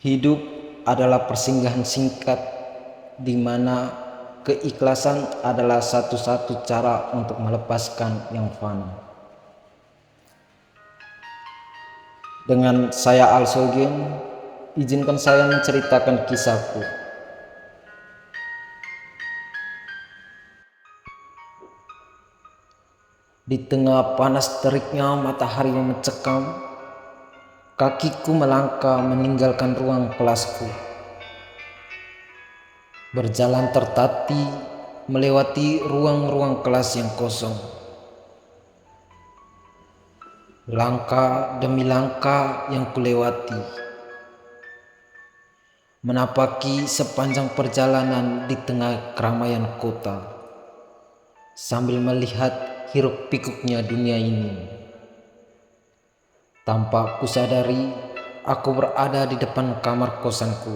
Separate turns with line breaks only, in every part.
Hidup adalah persinggahan singkat di mana keikhlasan adalah satu-satu cara untuk melepaskan yang fana. Dengan saya Alsogen, izinkan saya menceritakan kisahku. Di tengah panas teriknya matahari yang mencekam, kakiku melangkah meninggalkan ruang kelasku. Berjalan tertatih melewati ruang-ruang kelas yang kosong. Langkah demi langkah yang kulewati, menapaki sepanjang perjalanan di tengah keramaian kota, sambil melihat hiruk pikuknya dunia ini. Tanpa kusadari, aku berada di depan kamar kosanku.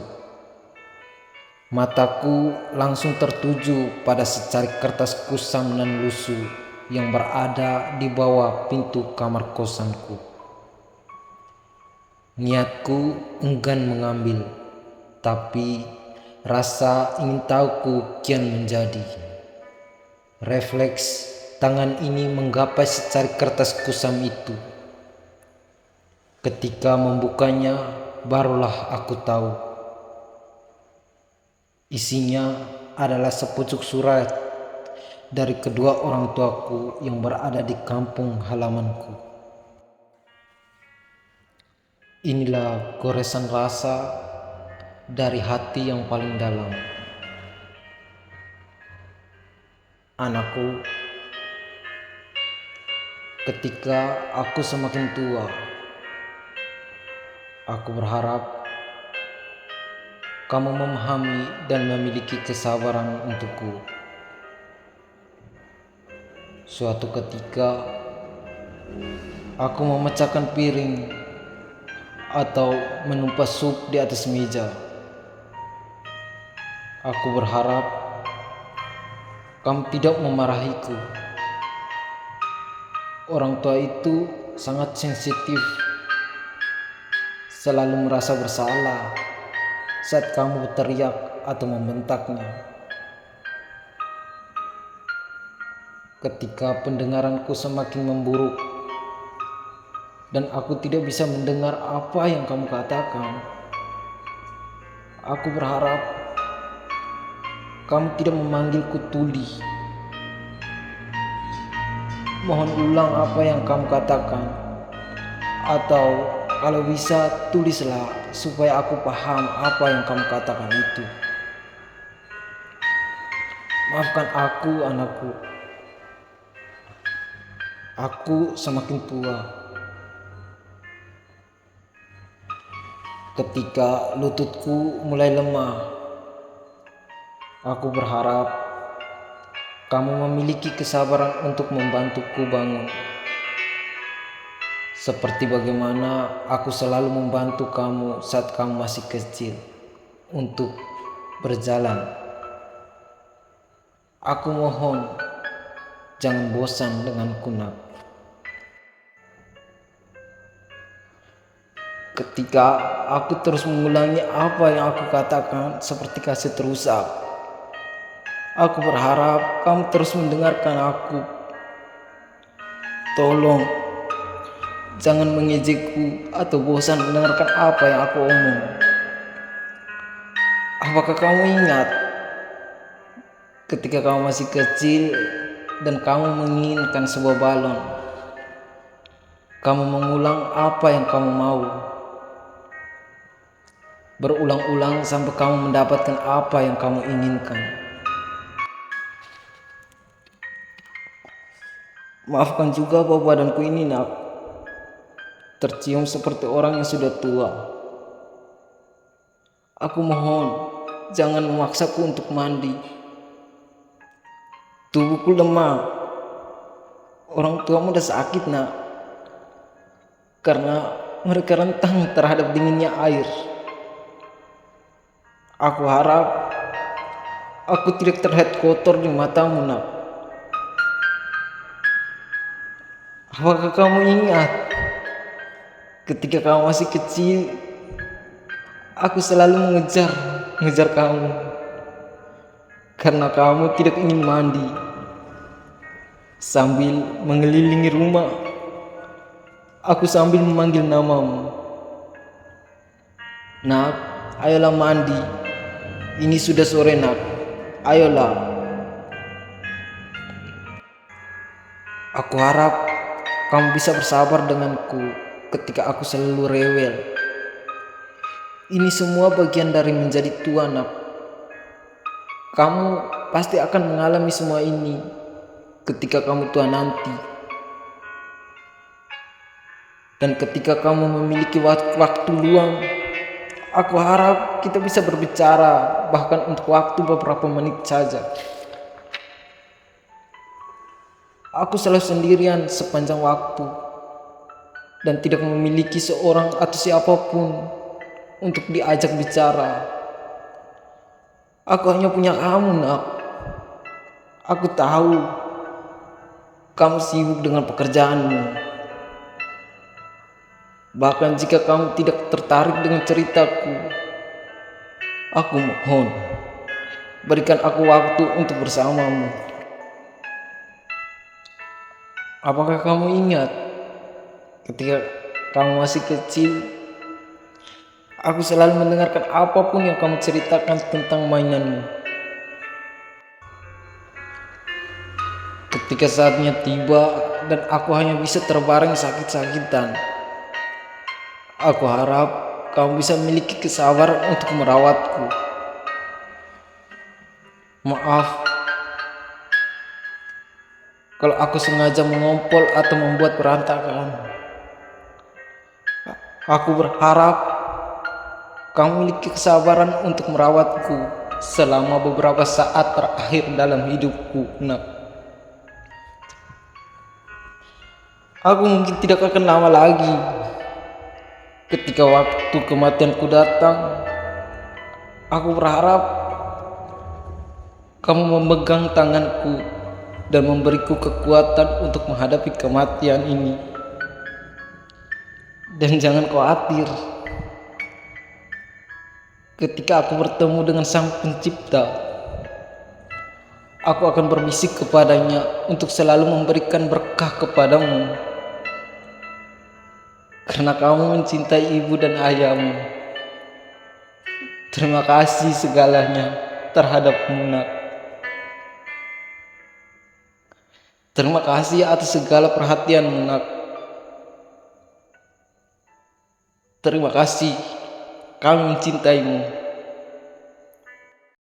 Mataku langsung tertuju pada secari kertas kusam dan lusuh yang berada di bawah pintu kamar kosanku. Niatku enggan mengambil, tapi rasa ingin tahuku kian menjadi. Refleks tangan ini menggapai secari kertas kusam itu. Ketika membukanya, barulah aku tahu. Isinya adalah sepucuk surat dari kedua orang tuaku yang berada di kampung halamanku. Inilah goresan rasa dari hati yang paling dalam. Anakku, ketika aku semakin tua, aku berharap kamu memahami dan memiliki kesabaran untukku. Suatu ketika, aku memecahkan piring atau menumpas sup di atas meja. Aku berharap kamu tidak memarahiku. Orang tua itu sangat sensitif, selalu merasa bersalah saat kamu berteriak atau membentaknya. Ketika pendengaranku semakin memburuk dan aku tidak bisa mendengar apa yang kamu katakan, aku berharap kamu tidak memanggilku Tuli. Mohon ulang apa yang kamu katakan, atau kalau bisa tulislah supaya aku paham apa yang kamu katakan itu. Maafkan aku, anakku. Aku semakin tua. Ketika lututku mulai lemah, aku berharap kamu memiliki kesabaran untuk membantuku bangun. Seperti bagaimana aku selalu membantu kamu saat kamu masih kecil untuk berjalan. Aku mohon jangan bosan denganku, nak. Ketika aku terus mengulangi apa yang aku katakan seperti kaset rusak, aku berharap kamu terus mendengarkan aku. Tolong jangan mengejekku atau bosan mendengarkan apa yang aku omong. Apakah kamu ingat ketika kamu masih kecil dan kamu menginginkan sebuah balon? Kamu mengulang apa yang kamu mau, berulang-ulang sampai kamu mendapatkan apa yang kamu inginkan. Maafkan juga bahwa badanku ini, nak, tercium seperti orang yang sudah tua. Aku mohon jangan memaksaku untuk mandi. Tubuhku lemah. Orang tuamu udah sakit, nak, karena mereka rentang terhadap dinginnya air. Aku harap aku tidak terlihat kotor di matamu, nak. Apakah kamu ingat ketika kamu masih kecil, Aku selalu mengejar kamu karena kamu tidak ingin mandi. Sambil mengelilingi rumah, aku sambil memanggil namamu. Nak, ayolah mandi. Ini sudah sore, nak. Ayolah. Aku harap kamu bisa bersabar denganku ketika aku selalu rewel. Ini semua bagian dari menjadi tua, nak. Kamu pasti akan mengalami semua ini ketika kamu tua nanti. Dan ketika kamu memiliki waktu luang, aku harap kita bisa berbicara bahkan untuk waktu beberapa menit saja. Aku selalu sendirian sepanjang waktu dan tidak memiliki seorang atau siapapun untuk diajak bicara. Aku hanya punya kamu, nak. Aku tahu kamu sibuk dengan pekerjaanmu. Bahkan jika kamu tidak tertarik dengan ceritaku, aku mohon, berikan aku waktu untuk bersamamu. Apakah kamu ingat ketika kamu masih kecil, aku selalu mendengarkan apapun yang kamu ceritakan tentang mainanmu. Ketika saatnya tiba dan aku hanya bisa terbaring sakit-sakitan, aku harap kamu bisa memiliki kesabaran untuk merawatku. Maaf kalau aku sengaja mengompol atau membuat berantakan. Aku berharap kamu memiliki kesabaran untuk merawatku selama beberapa saat terakhir dalam hidupku, nak. Aku mungkin tidak akan lama lagi. Ketika waktu kematianku datang, aku berharap kamu memegang tanganku dan memberiku kekuatan untuk menghadapi kematian ini. Dan jangan khawatir, ketika aku bertemu dengan Sang Pencipta, aku akan berbisik kepadanya untuk selalu memberikan berkah kepadamu, karena kamu mencintai ibu dan ayahmu. Terima kasih segalanya terhadapmu, nak. Terima kasih atas segala perhatianmu, nak. Terima kasih, kami mencintaimu.